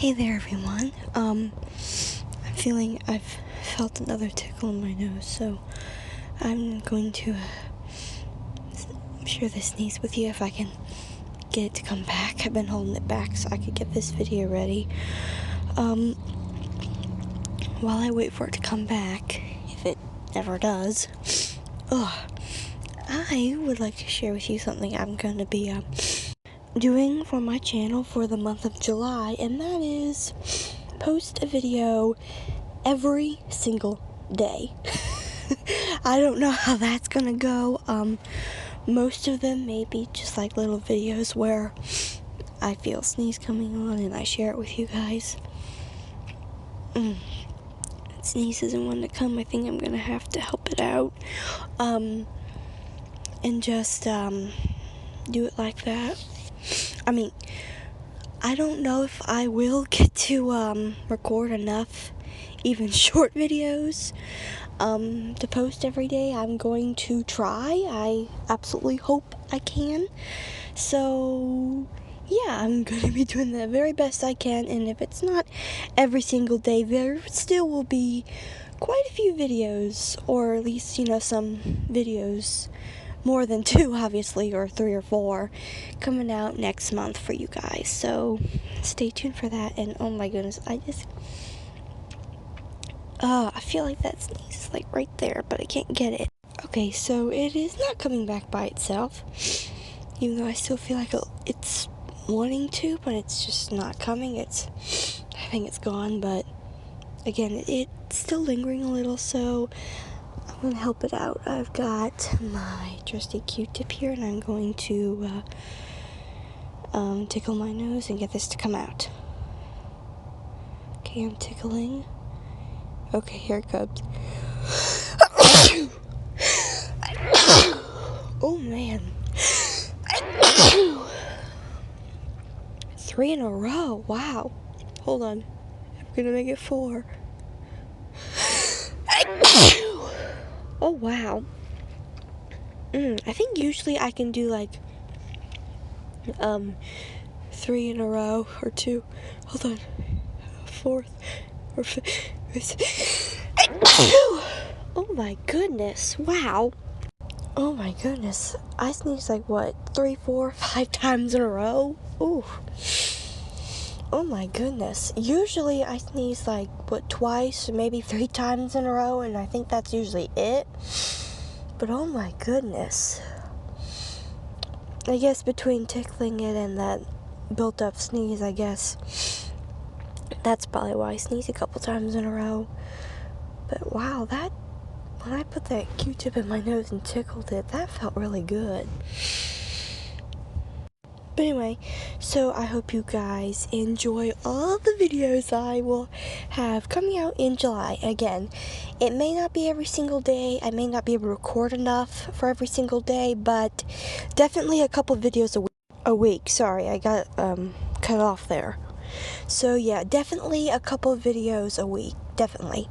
Hey there, everyone. I've felt another tickle in my nose, so I'm going to share this sneeze with you if I can get it to come back. I've been holding it back so I could get this video ready. While I wait for it to come back, if it ever does, I would like to share with you something I'm going to be doing for my channel for the month of July, and that is post a video every single day. I don't know how that's gonna go. Most of them may be just like little videos where I feel sneeze coming on and I share it with you guys. Sneeze isn't one to come. I think I'm gonna have to help it out and just do it like that. I mean, I don't know if I will get to record enough even short videos to post every day. I'm going to try. I absolutely hope I can. So yeah, I'm going to be doing the very best I can, and if it's not every single day, there still will be quite a few videos, or at least, some videos, more than 2 obviously, or 3 or 4, coming out next month for you guys. So stay tuned for that. And oh my goodness, I feel like that sneeze is like right there, but I can't get it. Okay, so it is not coming back by itself, even though I still feel like it's wanting to, but it's just not coming. I think it's gone, but again, it's still lingering a little, so I'm going to help it out. I've got my trusty Q-tip here, and I'm going to tickle my nose and get this to come out. Okay, I'm tickling. Okay, here it comes. Oh, man. 3 in a row. Wow. Hold on. I'm going to make it 4. Oh, wow. I think usually I can do like 3 in a row or 2. Hold on. 4th or 5th. Oh my goodness. Wow. Oh my goodness. I sneezed like 3, 4, 5 times in a row? Ooh. Oh my goodness. Usually I sneeze like twice or maybe 3 times in a row, and I think that's usually it. But oh my goodness. I guess between tickling it and that built up sneeze, I guess that's probably why I sneezed a couple times in a row. But wow, when I put that Q-tip in my nose and tickled it, that felt really good. But anyway, so I hope you guys enjoy all the videos I will have coming out in July. Again, it may not be every single day. I may not be able to record enough for every single day, but definitely a couple videos a week. Sorry, I got cut off there. So yeah, definitely a couple videos a week. Definitely.